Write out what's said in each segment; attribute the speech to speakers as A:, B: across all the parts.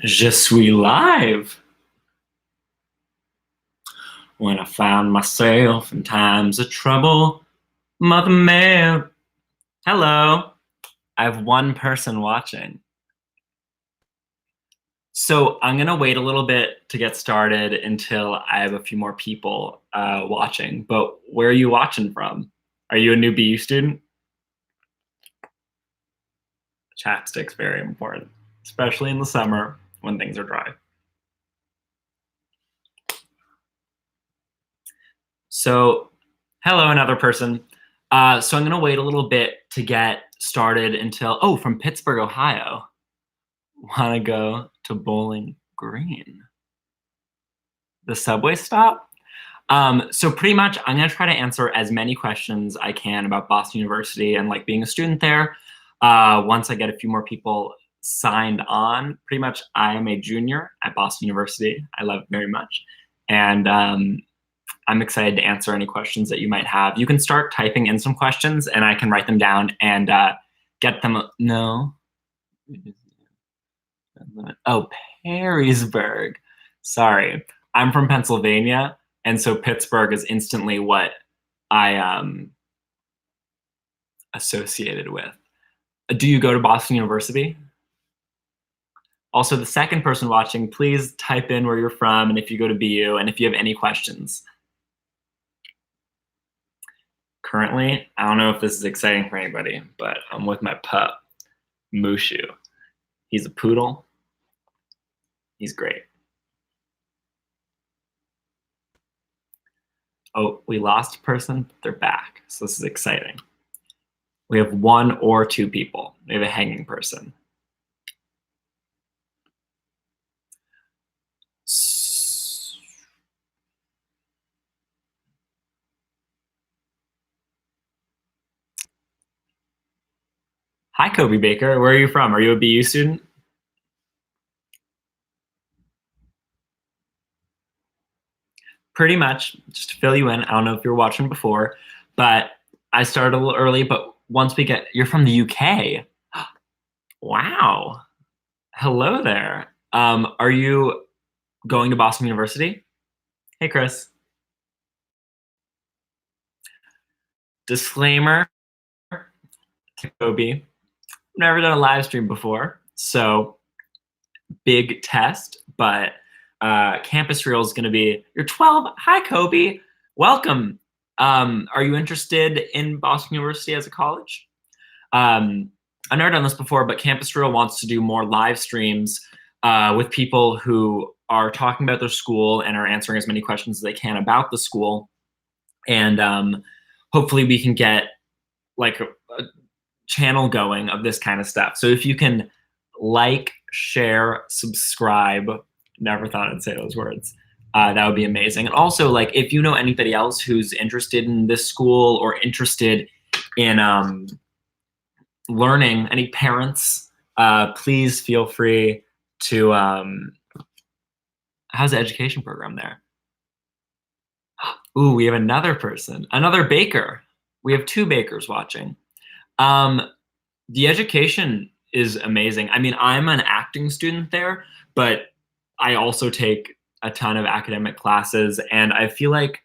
A: Je suis live. When I found myself in times of trouble, Mother Mary. Hello. I have one person watching. So I'm going to wait a little bit to get started until I have a few more people watching. But where are you watching from? Are you a new BU student? Chapstick's very important, especially in the summer when things are dry. So, hello, another person. So I'm going to wait a little bit to get started until, from Pittsburgh, Ohio. Want to go to Bowling Green? The subway stop? So pretty much I'm going to try to answer as many questions I can about Boston University and like being a student there. Once I get a few more people signed on, pretty much I am a junior at Boston University. I love it very much. And I'm excited to answer any questions that you might have. You can start typing in some questions and I can write them down and get them. No. Oh, Perrysburg. Sorry. I'm from Pennsylvania. And so Pittsburgh is instantly what I associated with. Do you go to Boston University? Also, the second person watching, please type in where you're from and if you go to BU and if you have any questions. Currently, I don't know if this is exciting for anybody, but I'm with my pup, Mushu. He's a poodle. He's great. Oh, we lost a person, they're back. So this is exciting. We have one or two people. We have a hanging person. Hi, Kobe Baker. Where are you from? Are you a BU student? Pretty much, just to fill you in, I don't know if you were watching before, but I started a little early, but once we get, you're from the UK. Wow. Hello there. Are you going to Boston University? Hey, Chris. Disclaimer, Kobe, I've never done a live stream before, so big test, but Campus Reel is going to be, you're 12. Hi, Kobe. Welcome. Are you interested in Boston University as a college? I've never done this before, but Campus Reel wants to do more live streams with people who are talking about their school and are answering as many questions as they can about the school. And hopefully we can get like a channel going of this kind of stuff. So if you can like, share, subscribe, never thought I'd say those words, that would be amazing. And also, like, if you know anybody else who's interested in this school or interested in learning, any parents, please feel free to, how's the education program there? Ooh, we have another person, another baker. We have two bakers watching. The education is amazing. I mean, I'm an acting student there, but I also take a ton of academic classes, and I feel like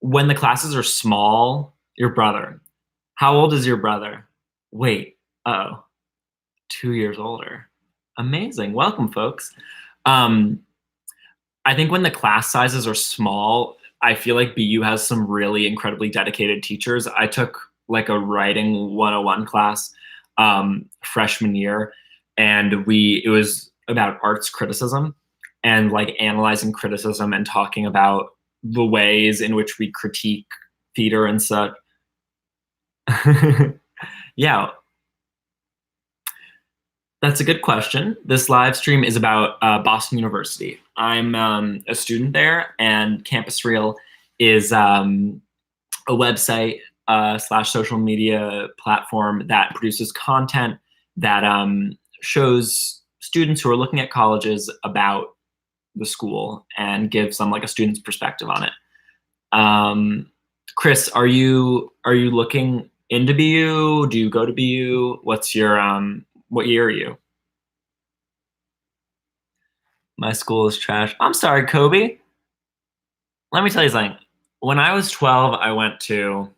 A: when the classes are small, your brother, how old is your brother? Wait, 2 years older. Amazing. Welcome, folks. I think when the class sizes are small, I feel like BU has some really incredibly dedicated teachers. I took like a writing 101 class freshman year, and it was about arts criticism and like analyzing criticism and talking about the ways in which we critique theater and such. Yeah, that's a good question. This live stream is about Boston University. I'm a student there, and Campus Reel is a website / social media platform that produces content that shows students who are looking at colleges about the school and gives them like a student's perspective on it. Chris, are you looking into BU? Do you go to BU? What's your what year are you? My school is trash. I'm sorry, Kobe. Let me tell you something. When I was 12, I went to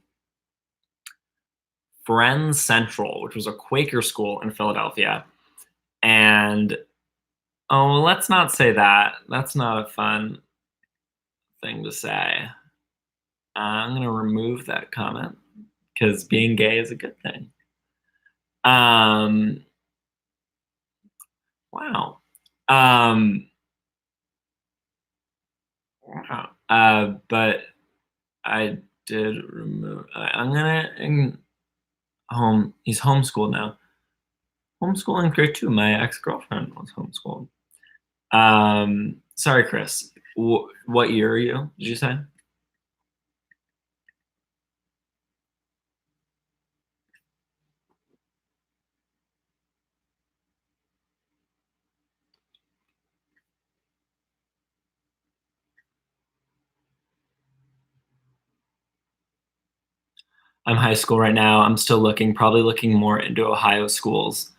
A: Friends Central, which was a Quaker school in Philadelphia. And oh, let's not say that. That's not a fun thing to say. I'm going to remove that comment because being gay is a good thing. Wow. But I did remove. I'm gonna He's homeschooled now. Homeschooling great too. My ex-girlfriend was homeschooled. Sorry, Chris. What year are you? Did you say? I'm high school right now. I'm still looking, probably looking more into Ohio schools.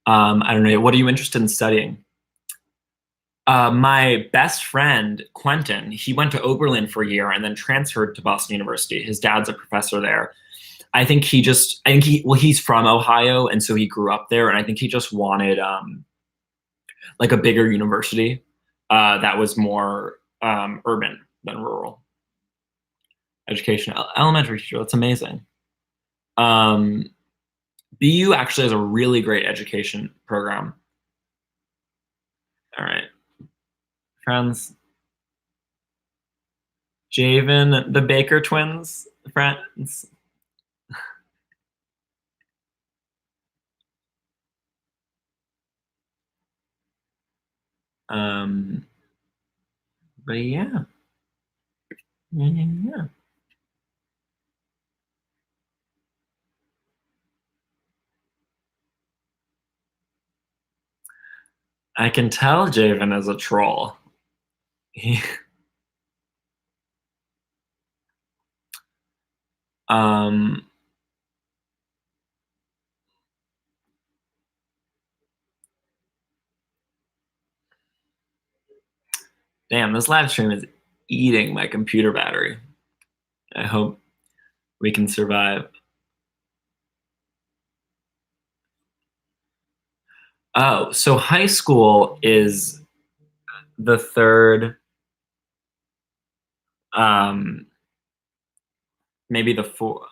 A: I don't know. What are you interested in studying? My best friend, Quentin, he went to Oberlin for a year and then transferred to Boston University. His dad's a professor there. He's from Ohio, and so he grew up there, and I think he just wanted like a bigger university that was more urban than rural. Education, elementary teacher, that's amazing. BU actually has a really great education program. All right, friends. Javen, the Baker twins, friends. Um, but yeah. Yeah. I can tell Javen is a troll. He, um, damn, this live stream is eating my computer battery. I hope we can survive. Oh, so high school is the third, maybe the fourth.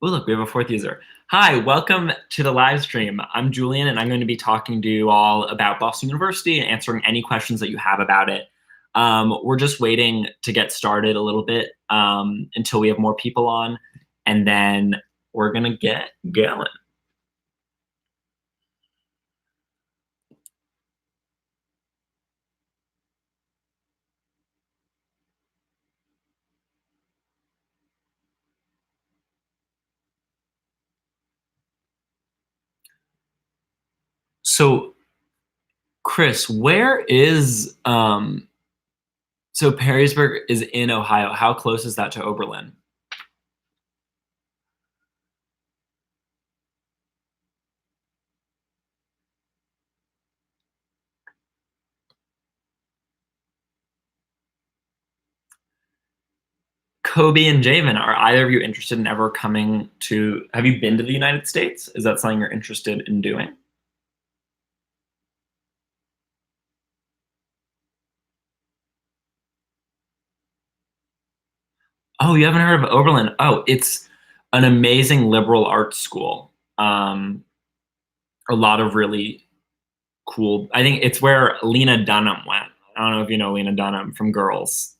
A: Oh, look, we have a fourth user. Hi, welcome to the live stream. I'm Julian, and I'm going to be talking to you all about Boston University and answering any questions that you have about it. We're just waiting to get started a little bit until we have more people on, and then we're going to get going. So, Chris, where is so Perrysburg is in Ohio. How close is that to Oberlin? Kobe and Javen, are either of you interested in ever coming to, have you been to the United States? Is that something you're interested in doing? Oh, you haven't heard of Oberlin? Oh, it's an amazing liberal arts school. A lot of really cool, I think it's where Lena Dunham went. I don't know if you know Lena Dunham from Girls,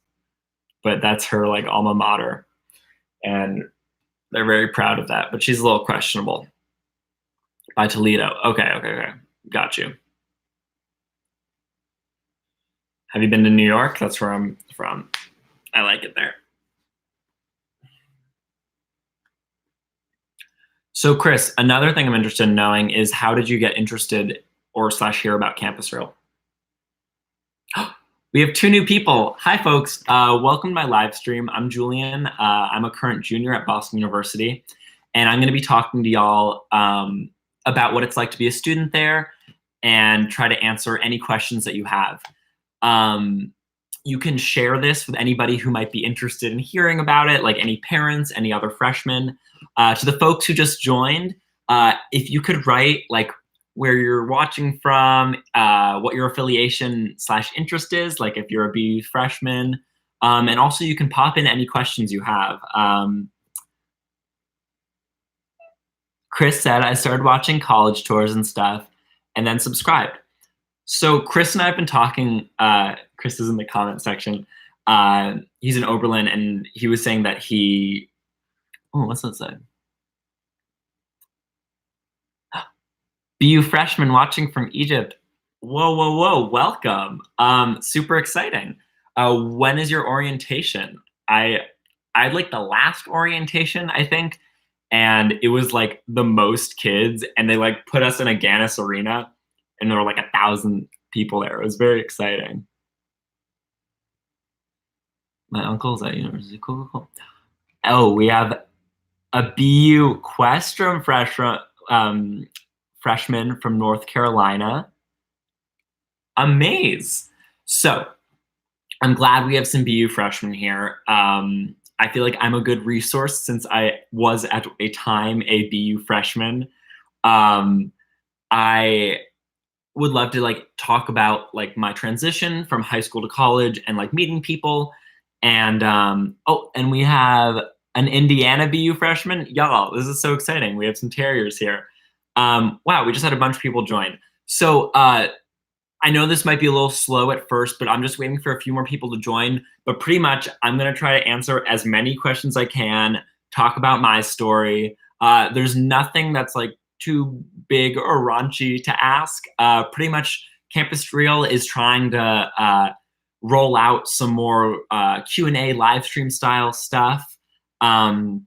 A: but that's her like alma mater. And they're very proud of that, but she's a little questionable. By Toledo. Okay. Got you. Have you been to New York? That's where I'm from. I like it there. So, Chris, another thing I'm interested in knowing is how did you get interested or slash hear about Campus Reel? We have two new people. Hi, folks. Welcome to my live stream. I'm Julian. I'm a current junior at Boston University, and I'm going to be talking to y'all about what it's like to be a student there and try to answer any questions that you have. You can share this with anybody who might be interested in hearing about it, like any parents, any other freshmen. To the folks who just joined, if you could write like where you're watching from, what your affiliation/interest is, like if you're a BU freshman, and also you can pop in any questions you have. Chris said, I started watching college tours and stuff and then subscribed. So Chris and I have been talking, Chris is in the comment section. He's in Oberlin and he was saying that what's that say? BU freshman watching from Egypt. Whoa, whoa, whoa, welcome. Super exciting. When is your orientation? I had like the last orientation, I think, and it was like the most kids, and they like put us in a Gannis arena, and there were like 1,000 people there. It was very exciting. My uncle's at university. Cool. Oh, we have a BU Questrom freshman from North Carolina. Amaze. So I'm glad we have some BU freshmen here. I feel like I'm a good resource since I was at a time a BU freshman. I would love to like talk about like my transition from high school to college and like meeting people. And and we have an Indiana BU freshman. Y'all, this is so exciting. We have some Terriers here. Wow, we just had a bunch of people join. So I know this might be a little slow at first, but I'm just waiting for a few more people to join. But pretty much, I'm going to try to answer as many questions I can, talk about my story. There's nothing that's like too big or raunchy to ask. Pretty much, Campus Real is trying to roll out some more Q&A live stream style stuff. To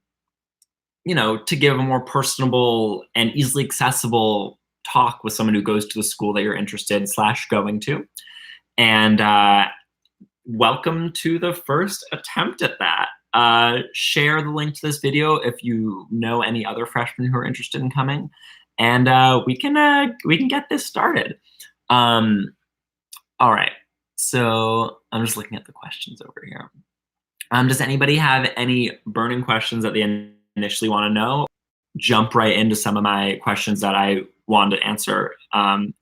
A: give a more personable and easily accessible talk with someone who goes to the school that you're interested / going to. And welcome to the first attempt at that. Share the link to this video if you know any other freshmen who are interested in coming, and we can get this started. All right, so I'm just looking at the questions over here. Does anybody have any burning questions that they initially want to know? Jump right into some of my questions that I wanted to answer,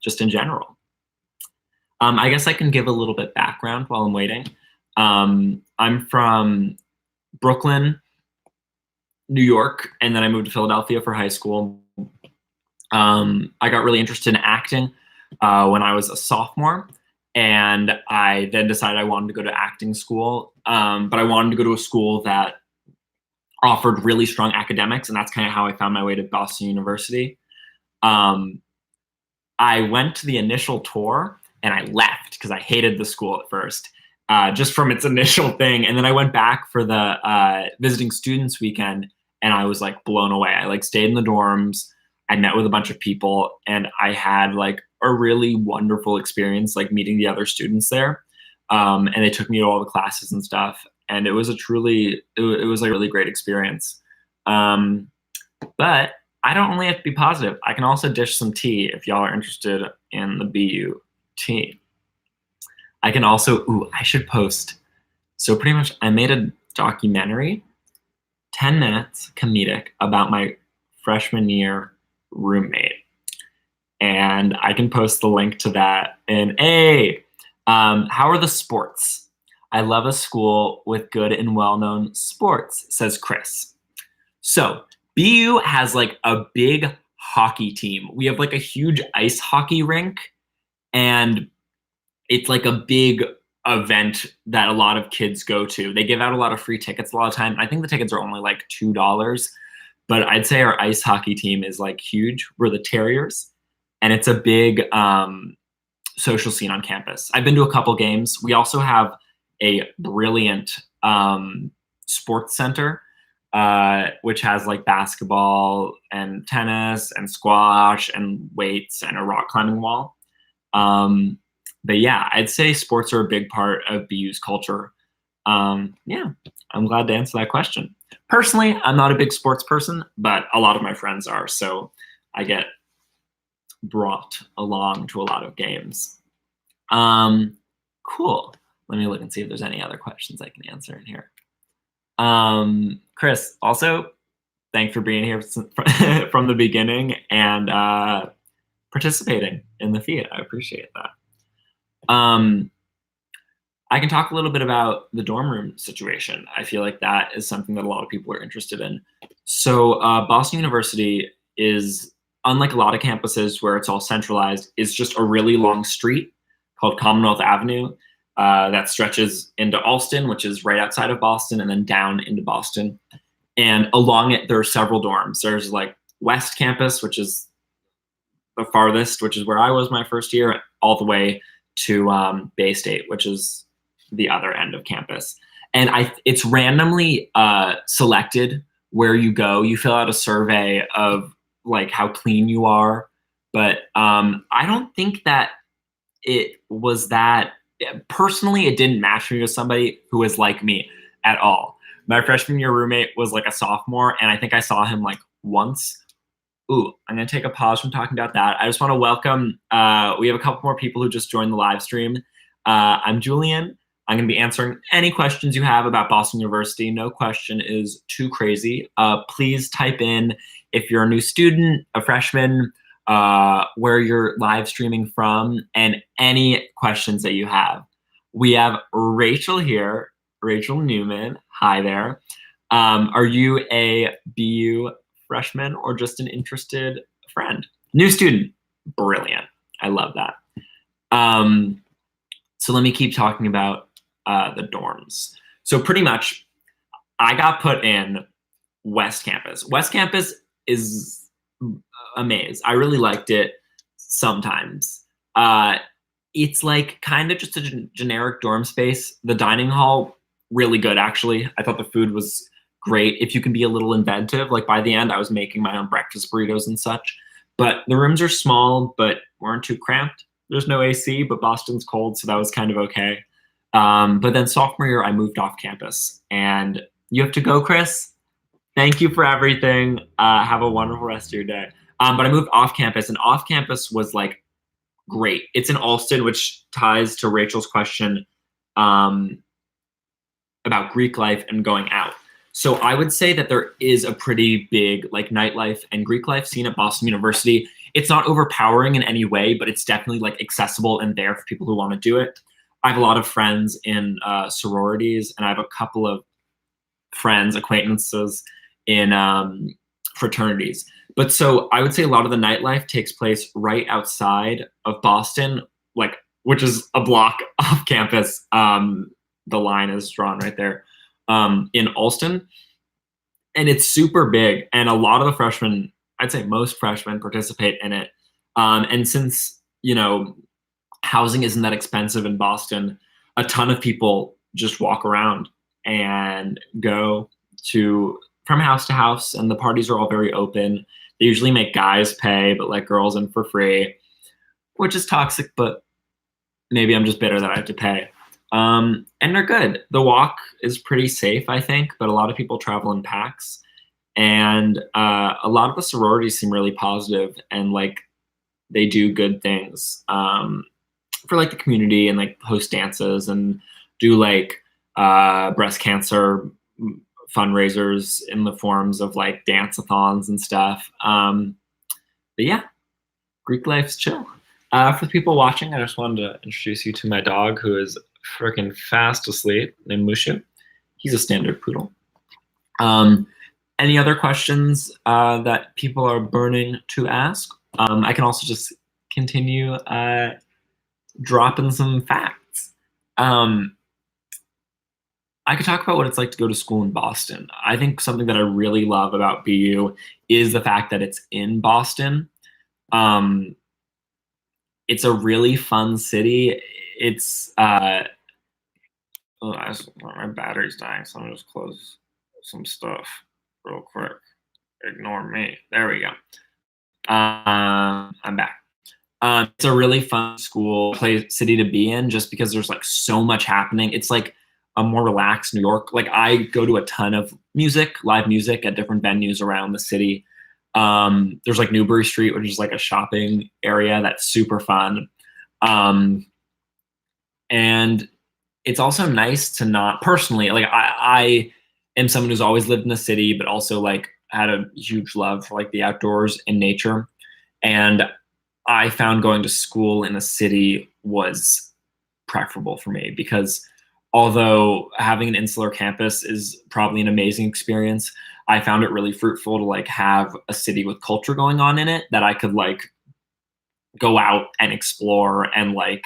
A: just in general. I guess I can give a little bit background while I'm waiting. I'm from Brooklyn, New York, and then I moved to Philadelphia for high school. I got really interested in acting when I was a sophomore, and I then decided I wanted to go to acting school, but I wanted to go to a school that offered really strong academics, and that's kind of how I found my way to Boston University. I went to the initial tour and I left because I hated the school at first, just from its initial thing. And then I went back for the visiting students weekend and I was like blown away. I like stayed in the dorms. I met with a bunch of people and I had like a really wonderful experience, like meeting the other students there. And they took me to all the classes and stuff. And it was it was like a really great experience. But I don't only have to be positive. I can also dish some tea if y'all are interested in the BU tea. I can also, I should post. So pretty much I made a documentary, 10 minutes comedic about my freshman year roommate. And I can post the link to that. And how are the sports? I love a school with good and well-known sports, says Chris. So BU has like a big hockey team. We have like a huge ice hockey rink, and it's like a big event that a lot of kids go to. They give out a lot of free tickets a lot of time. I think the tickets are only like $2, but I'd say our ice hockey team is like huge. We're the Terriers, and it's a big social scene on campus. I've been to a couple games. We also have a brilliant sports center, which has like basketball and tennis and squash and weights and a rock climbing wall. But yeah, I'd say sports are a big part of BU's culture. Yeah, I'm glad to answer that question. Personally, I'm not a big sports person, but a lot of my friends are, so I get brought along to a lot of games. Cool. Let me look and see if there's any other questions I can answer in here. Chris, also, thanks for being here from the beginning and participating in the feed. I appreciate that. I can talk a little bit about the dorm room situation. I feel like that is something that a lot of people are interested in. So Boston University is, unlike a lot of campuses where it's all centralized, is just a really long street called Commonwealth Avenue that stretches into Allston, which is right outside of Boston, and then down into Boston. And along it, there are several dorms. There's like West Campus, which is the farthest, which is where I was my first year, all the way to Bay State, which is the other end of campus. And it's randomly selected where you go. You fill out a survey of like how clean you are, but I don't think that it was that, personally, it didn't match me with somebody who was like me at all. My freshman year roommate was like a sophomore, and I think I saw him like once. Ooh, I'm gonna take a pause from talking about that. I just want to welcome, we have a couple more people who just joined the live stream. I'm Julian. I'm going to be answering any questions you have about Boston University. No question is too crazy. Please type in if you're a new student, a freshman, where you're live streaming from, and any questions that you have. We have Rachel here, Rachel Newman. Hi there. Are you a BU freshman or just an interested friend? New student. Brilliant. I love that. So let me keep talking about the dorms. So pretty much, I got put in West Campus. West Campus is a maze. I really liked it sometimes. It's like kind of just a generic dorm space. The dining hall, really good actually. I thought the food was great. If you can be a little inventive, like by the end I was making my own breakfast burritos and such. But the rooms are small, but weren't too cramped. There's no AC, but Boston's cold, so that was kind of okay. But then sophomore year, I moved off campus. And you have to go, Chris. Thank you for everything. Have a wonderful rest of your day. But I moved off campus, and off campus was like great. It's in Allston, which ties to Rachel's question about Greek life and going out. So I would say that there is a pretty big like nightlife and Greek life scene at Boston University. It's not overpowering in any way, but it's definitely like accessible and there for people who want to do it. I have a lot of friends in sororities, and I have a couple of friends, acquaintances in fraternities. But so I would say a lot of the nightlife takes place right outside of Boston, like, which is a block off campus. The line is drawn right there in Allston. And it's super big. And a lot of the freshmen, I'd say most freshmen, participate in it. And since, you know, housing isn't that expensive in Boston, a ton of people just walk around and go from house to house, and the parties are all very open. They usually make guys pay, but let girls in for free, which is toxic, but maybe I'm just bitter that I have to pay. And they're good. The walk is pretty safe, I think, but a lot of people travel in packs. And a lot of the sororities seem really positive, and like they do good things for like the community, and like host dances and do like breast cancer fundraisers in the forms of like dance-a-thons and stuff. But yeah, Greek life's chill. For the people watching, I just wanted to introduce you to my dog, who is freaking fast asleep, named Mushu. He's a standard poodle. Any other questions that people are burning to ask? I can also just continue dropping some facts. I could talk about what it's like to go to school in Boston. I think something that I really love about BU is the fact that it's in Boston. It's a really fun city. It's my battery's dying, so I'm gonna just close some stuff real quick. Ignore me. There we go. I'm back. It's a really fun city to be in, just because there's like so much happening. It's like a more relaxed New York. Like I go to a ton of live music at different venues around the city. There's like Newbury Street, which is like a shopping area that's super fun. And it's also nice to not personally, like I am someone who's always lived in the city, but also like had a huge love for like the outdoors and nature. And I found going to school in a city was preferable for me because although having an insular campus is probably an amazing experience, I found it really fruitful to like have a city with culture going on in it that I could like go out and explore and like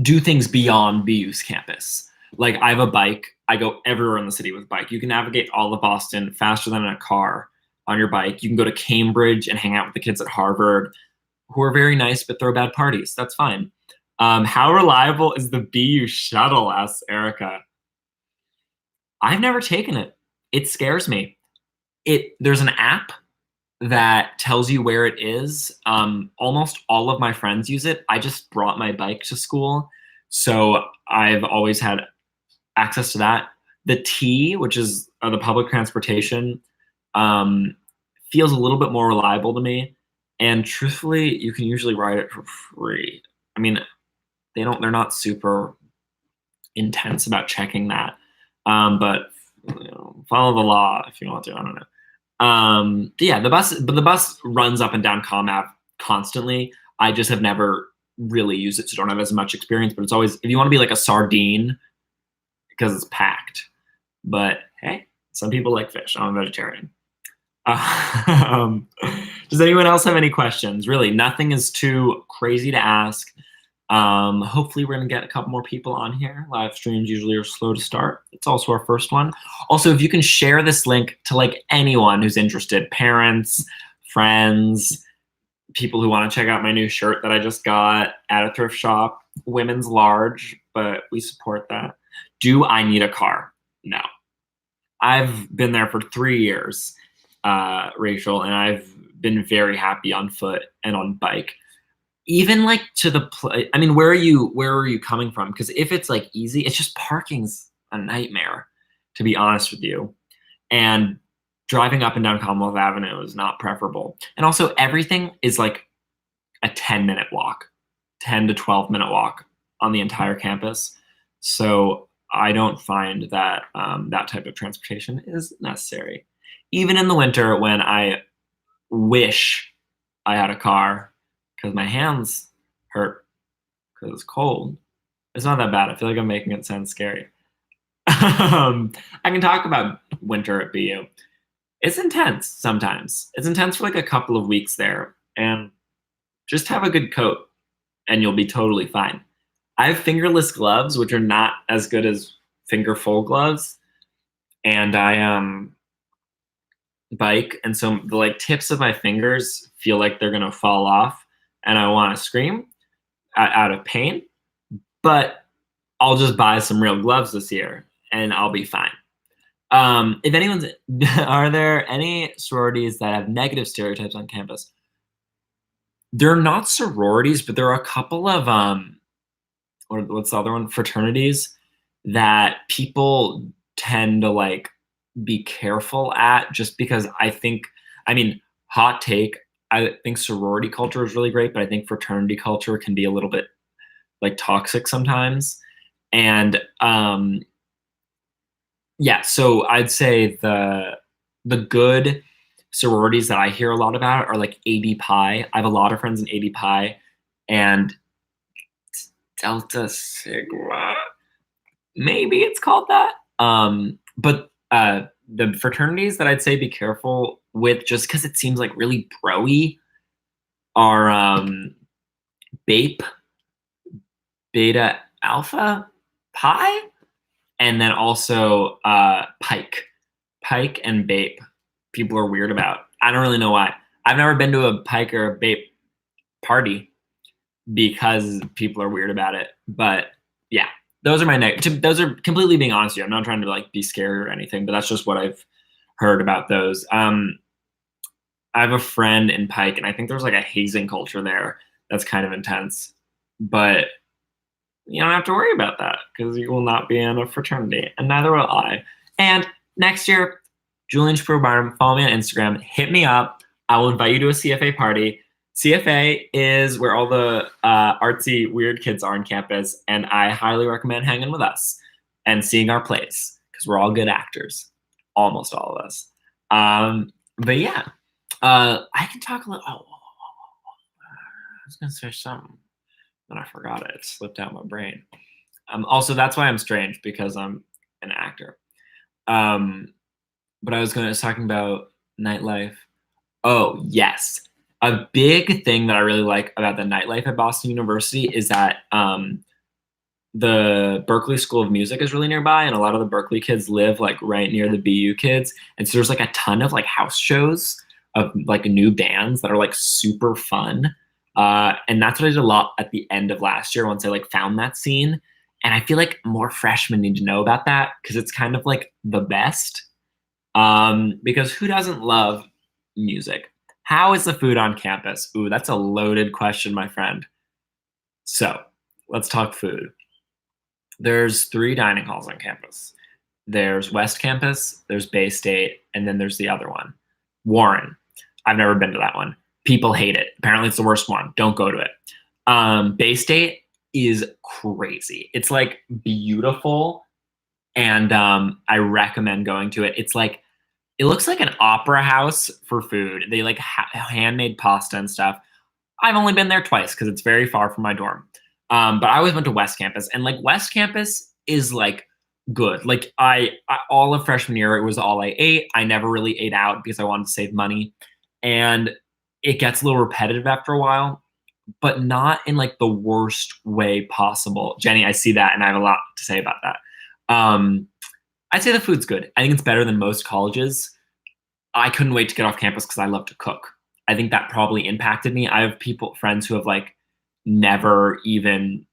A: do things beyond BU's campus. Like I have a bike, I go everywhere in the city with a bike. You can navigate all of Boston faster than in a car on your bike. You can go to Cambridge and hang out with the kids at Harvard who are very nice but throw bad parties. That's fine. How reliable is the BU shuttle? Asks Erica. I've never taken it. It scares me. There's an app that tells you where it is. Almost all of my friends use it. I just brought my bike to school, so I've always had access to that. The T, which is the public transportation, feels a little bit more reliable to me. And truthfully, you can usually ride it for free. I mean, they're not super intense about checking that. But follow the law if you want to. I don't know. Yeah, the bus runs up and down Comm Ave constantly. I just have never really used it, so don't have as much experience. But it's always, if you want to be like a sardine, because it's packed. But hey, some people like fish. I'm a vegetarian. Does anyone else have any questions? Really, nothing is too crazy to ask. Hopefully we're gonna get a couple more people on here. Live streams usually are slow to start. It's also our first one. Also, if you can share this link to like anyone who's interested, parents, friends, people who want to check out my new shirt that I just got at a thrift shop, women's large, but we support that. Do I need a car? No. I've been there for 3 years, Rachel, and I've been very happy on foot and on bike. Even like to the I mean, where are you coming from? Because if it's like easy, it's just parking's a nightmare, to be honest with you. And driving up and down Commonwealth Avenue is not preferable. And also everything is like a 10-minute walk, 10 to 12-minute walk on the entire campus. So I don't find that that type of transportation is necessary. Even in the winter when I wish I had a car, because my hands hurt because it's cold. It's not that bad. I feel like I'm making it sound scary. I can talk about winter at BU. It's intense sometimes. It's intense for like a couple of weeks there. And just have a good coat and you'll be totally fine. I have fingerless gloves, which are not as good as finger full gloves. And I bike. And so the like tips of my fingers feel like they're going to fall off. And I want to scream out of pain, but I'll just buy some real gloves this year and I'll be fine. If anyone's, are there any sororities that have negative stereotypes on campus? They're not sororities, but there are a couple of, or what's the other one? Fraternities that people tend to like be careful at just because I mean, hot take, I think sorority culture is really great, but I think fraternity culture can be a little bit like toxic sometimes. And yeah, so I'd say the good sororities that I hear a lot about are like AD Pi. I have a lot of friends in AD Pi and Delta Sigma. Maybe it's called that. But the fraternities that I'd say be careful with, just because it seems like really bro-y, are BAPE, Beta Alpha, Pi, and then also Pike. Pike and BAPE, people are weird about. I don't really know why. I've never been to a Pike or a BAPE party because people are weird about it. But yeah, those are my those are completely being honest with you. I'm not trying to like be scary or anything, but that's just what I've heard about those. I have a friend in Pike, and I think there's like a hazing culture there that's kind of intense. But you don't have to worry about that because you will not be in a fraternity, and neither will I. And next year, Julian Shapiro Barnum, follow me on Instagram, hit me up. I will invite you to a CFA party. CFA is where all the artsy, weird kids are on campus, and I highly recommend hanging with us and seeing our plays because we're all good actors, almost all of us. But yeah, I can talk a little. Oh, I was gonna say something, and I forgot it. It slipped out my brain. Also, that's why I'm strange because I'm an actor. But I was talking about nightlife. Oh, yes. A big thing that I really like about the nightlife at Boston University is that the Berklee School of Music is really nearby, and a lot of the Berklee kids live like right near the BU kids. And so there's like a ton of like house shows of like new bands that are like super fun. And that's what I did a lot at the end of last year once I like found that scene. And I feel like more freshmen need to know about that because it's kind of like the best. Because who doesn't love music? How is the food on campus? Ooh, that's a loaded question, my friend. So let's talk food. There's 3 dining halls on campus. There's West Campus, there's Bay State, and then there's the other one, Warren. I've never been to that one. People hate it. Apparently it's the worst one. Don't go to it. Bay State is crazy. It's like beautiful, and I recommend going to it. It's like, it looks like an opera house for food. They like handmade pasta and stuff. I've only been there twice because it's very far from my dorm. But I always went to West Campus, and like West Campus is like good. Like I all of freshman year, it was all I ate. I never really ate out because I wanted to save money, and it gets a little repetitive after a while, but not in like the worst way possible. Jenny, I see that, and I have a lot to say about that. I'd say the food's good. I think it's better than most colleges. I couldn't wait to get off campus because I love to cook. I think that probably impacted me. I have friends who have like never even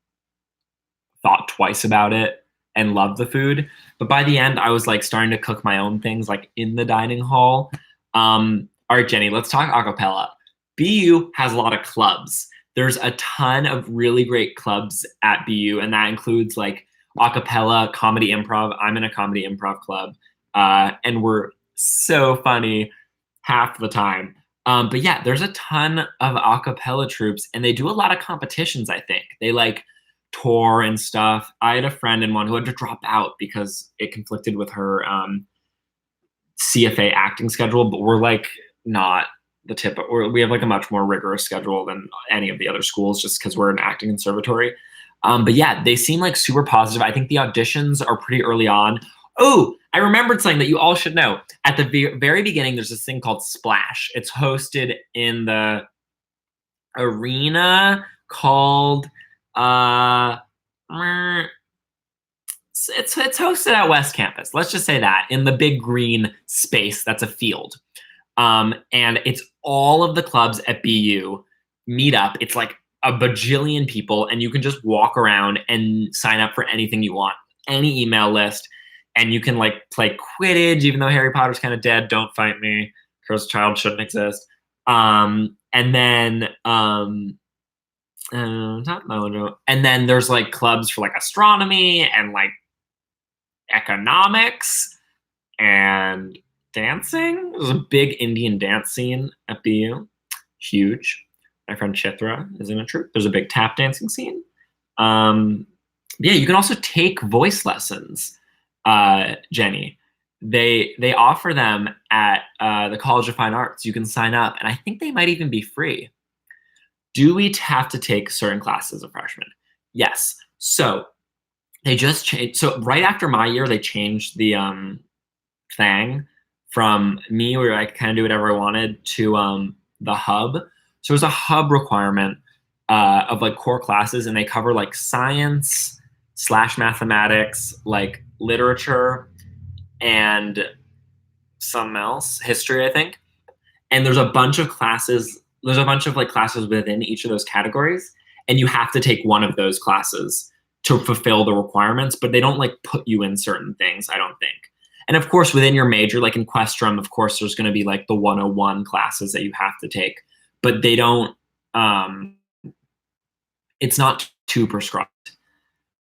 A: thought twice about it and love the food. But by the end, I was like starting to cook my own things like in the dining hall. All right, Jenny, let's talk acapella. BU has a lot of clubs. There's a ton of really great clubs at BU, and that includes like acapella, comedy improv. I'm in a comedy improv club, and we're so funny half the time. But yeah, there's a ton of acapella troops, and they do a lot of competitions, I think. They like tour and stuff. I had a friend in one who had to drop out because it conflicted with her CFA acting schedule, but we're like not the tip. We have like a much more rigorous schedule than any of the other schools just because we're an acting conservatory. But yeah, they seem like super positive. I think the auditions are pretty early on. Oh, I remembered something that you all should know. At the very beginning, there's this thing called Splash. It's hosted in the arena called it's hosted at West Campus. Let's just say that, in the big green space that's a field. And it's all of the clubs at BU meet up. It's like a bajillion people, and you can just walk around and sign up for anything you want, any email list, and you can like play Quidditch, even though Harry Potter's kind of dead. Don't fight me. Cursed Child shouldn't exist. And then there's like clubs for like astronomy and like economics and dancing. There's a big Indian dance scene at BU. Huge. My friend Chitra is in a troupe. There's a big tap dancing scene. Yeah, you can also take voice lessons, Jenny. They offer them at the College of Fine Arts. You can sign up, and I think they might even be free. Do we have to take certain classes as a freshman? Yes. So they just changed. So right after my year, they changed the thing from me where I could kind of do whatever I wanted to the hub. So there's a hub requirement of like core classes, and they cover like science / mathematics, like literature, and something else, history, I think. And there's a bunch of classes. There's a bunch of like classes within each of those categories, and you have to take one of those classes to fulfill the requirements, but they don't like put you in certain things, I don't think. And of course, within your major, like in Questrom, of course, there's going to be like the 101 classes that you have to take, but they don't, it's not too prescribed.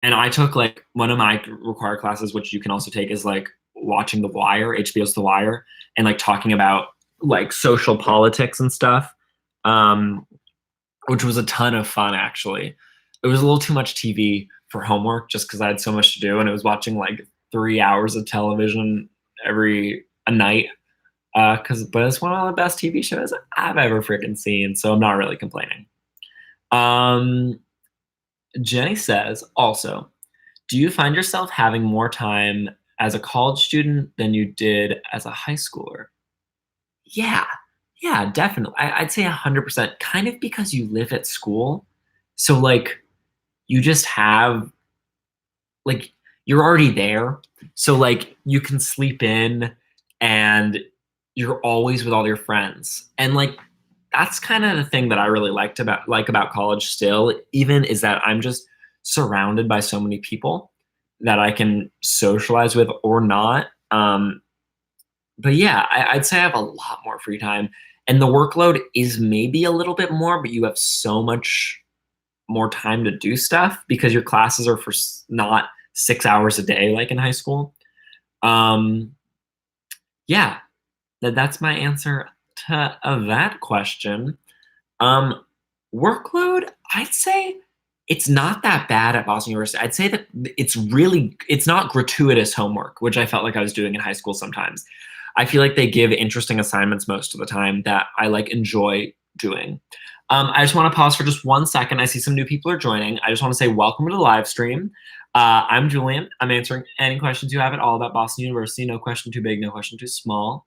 A: And I took like one of my required classes, which you can also take, is like watching The Wire, HBO's The Wire, and like talking about like social politics and stuff. which was a ton of fun, actually. It was a little too much TV for homework just because I had so much to do, and it was watching like 3 hours of television every a night. But it's one of the best TV shows I've ever freaking seen, so I'm not really complaining. Um, Jenny says also, do you find yourself having more time as a college student than you did as a high schooler? Yeah, yeah, definitely. I'd say 100%. Kind of because you live at school, so like you just have like you're already there, so like you can sleep in, and you're always with all your friends, and like that's kind of the thing that I really like about college still, even is that I'm just surrounded by so many people that I can socialize with or not. But yeah, I'd say I have a lot more free time, and the workload is maybe a little bit more, but you have so much more time to do stuff because your classes are for not 6 hours a day like in high school. Um, yeah, that's my answer to that question. Um, Workload, I'd say it's not that bad at Boston University. I'd say that it's not gratuitous homework, which I felt like I was doing in high school sometimes. I feel like they give interesting assignments most of the time that I like enjoy doing. I just want to pause for just 1 second. I see some new people are joining. I just want to say welcome to the live stream. I'm Julian. I'm answering any questions you have at all about Boston University. No question too big, no question too small.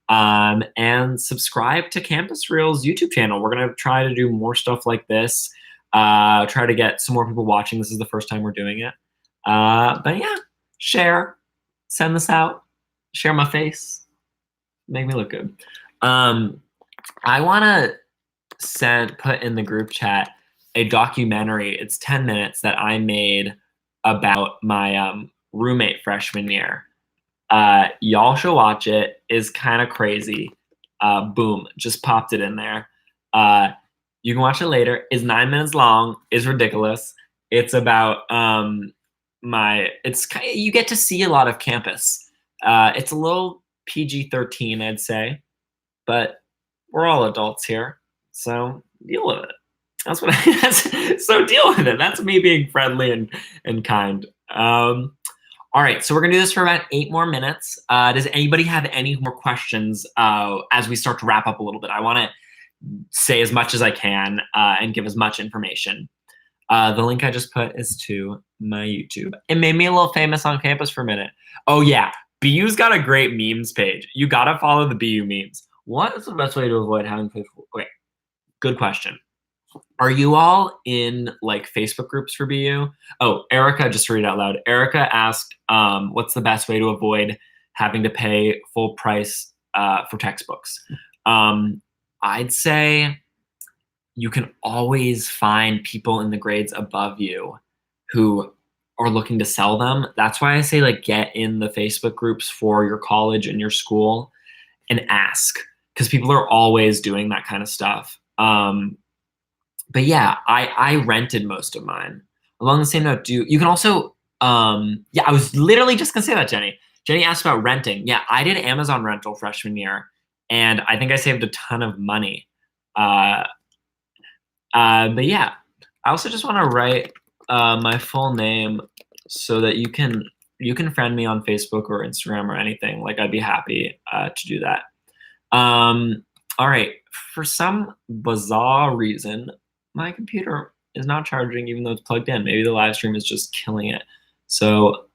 A: And subscribe to Campus Reel's YouTube channel. We're going to try to do more stuff like this, try to get some more people watching. This is the first time we're doing it. But yeah, share, send this out, share my face, make me look good. I want to put in the group chat a documentary. It's 10 minutes that I made about my roommate freshman year. Y'all should watch it. It's kind of crazy. Boom, just popped it in there. You can watch it later. It's 9 minutes long. It's ridiculous. It's about you get to see a lot of campus. It's a little PG-13, I'd say, but we're all adults here, so deal with it. That's what so deal with it. That's me being friendly and kind. All right, so we're gonna do this for about 8 more minutes. Does anybody have any more questions as we start to wrap up a little bit? I wanna say as much as I can and give as much information. The link I just put is to my YouTube. It made me a little famous on campus for a minute. Oh yeah, BU's got a great memes page. You gotta follow the BU memes. What is the best way to avoid having Facebook? Okay, good question. Are you all in like Facebook groups for BU? Oh, Erica, just to read it out loud. Erica asked, what's the best way to avoid having to pay full price for textbooks? I'd say you can always find people in the grades above you who are looking to sell them. That's why I say like get in the Facebook groups for your college and your school and ask, because people are always doing that kind of stuff. But yeah, I rented most of mine. Along the same note, you can also yeah, I was literally just gonna say that, Jenny. Jenny asked about renting. Yeah, I did Amazon rental freshman year, and I think I saved a ton of money. But yeah, I also just want to write my full name so that you can friend me on Facebook or Instagram or anything. Like I'd be happy to do that. All right, for some bizarre reason, my computer is not charging even though it's plugged in. Maybe the live stream is just killing it. So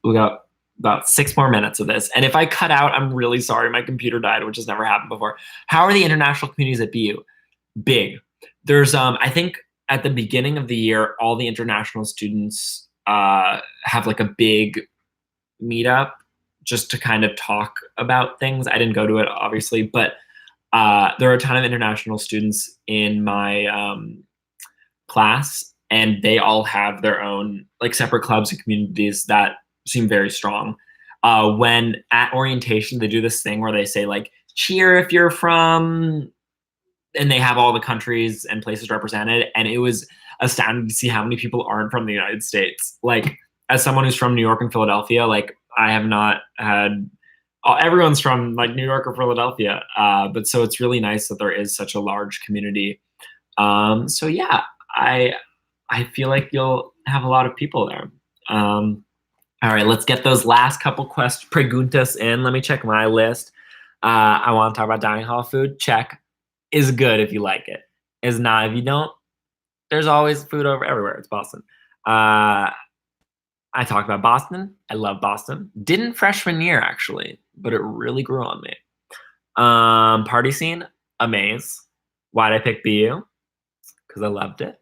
A: we got about 6 more minutes of this. And if I cut out, I'm really sorry. My computer died, which has never happened before. How are the international communities at BU? Big. There's, I think at the beginning of the year, all the international students have like a big meetup just to kind of talk about things. I didn't go to it, obviously, but there are a ton of international students in my class, and they all have their own like separate clubs and communities that seem very strong. When at orientation, they do this thing where they say like, cheer if you're from, and they have all the countries and places represented. And it was astounding to see how many people aren't from the United States. Like as someone who's from New York and Philadelphia, like I have not had everyone's from like New York or Philadelphia. But so it's really nice that there is such a large community So yeah, I feel like you'll have a lot of people there. All right, let's get those last couple preguntas in. Let me check my list. I want to talk about dining hall food. Check. Is good if you like it. Is not if you don't. There's always food over everywhere. It's Boston. I talked about Boston. I love Boston. Didn't freshman year actually, but it really grew on me. Party scene, amaze. Why'd I pick BU? Because I loved it,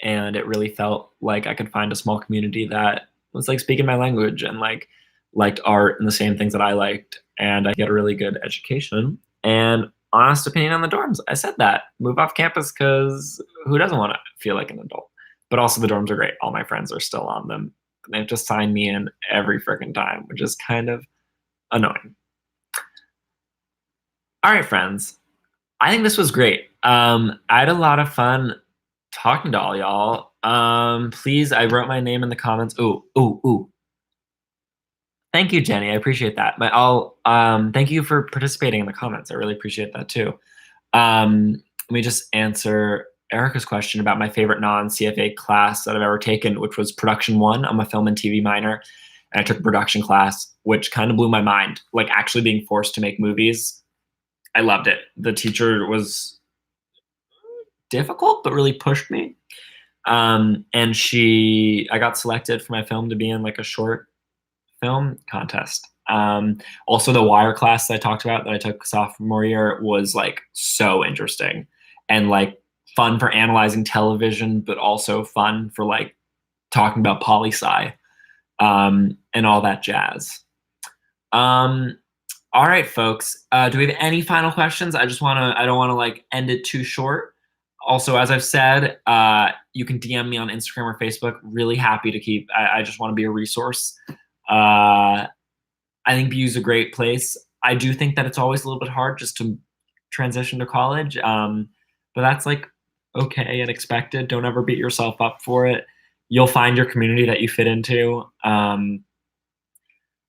A: and it really felt like I could find a small community that was like speaking my language and like liked art and the same things that I liked, and I get a really good education. And honest opinion on the dorms, I said that move off campus because who doesn't want to feel like an adult? But also the dorms are great. All my friends are still on them. They've just signed me in every freaking time, which is kind of annoying. All right, friends. I think this was great. I had a lot of fun talking to all y'all. Please, I wrote my name in the comments. Ooh. Thank you, Jenny. I appreciate that. But I'll thank you for participating in the comments. I really appreciate that too. Let me just answer Erica's question about my favorite non-CFA class that I've ever taken, which was Production 1. I'm a film and TV minor, and I took a production class, which kind of blew my mind. Like actually being forced to make movies. I loved it. The teacher was difficult, but really pushed me. And I got selected for my film to be in like a short film contest. Also the wire class that I talked about that I took sophomore year was like so interesting and like fun for analyzing television, but also fun for like talking about poli-sci, and all that jazz. All right, folks. Do we have any final questions? I don't want to like end it too short. Also, as I've said, you can DM me on Instagram or Facebook. Really happy to keep. I just want to be a resource. I think BU is a great place. I do think that it's always a little bit hard just to transition to college, but that's like okay and expected. Don't ever beat yourself up for it. You'll find your community that you fit into.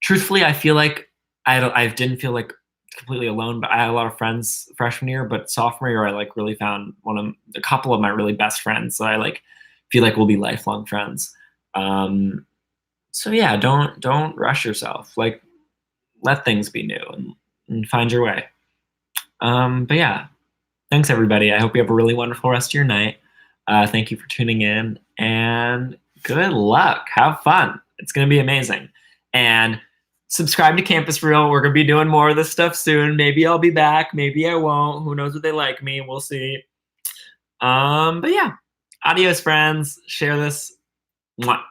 A: Truthfully, I feel like I didn't feel like completely alone, but I had a lot of friends freshman year. But sophomore year, I like really found a couple of my really best friends that I like feel like will be lifelong friends. So yeah, don't rush yourself. Like let things be new and find your way. But yeah, thanks everybody. I hope you have a really wonderful rest of your night. Thank you for tuning in and good luck. Have fun. It's gonna be amazing. And subscribe to Campus Reel. We're gonna be doing more of this stuff soon. Maybe I'll be back. Maybe I won't. Who knows if they like me? We'll see. But yeah, adios, friends. Share this. Mwah.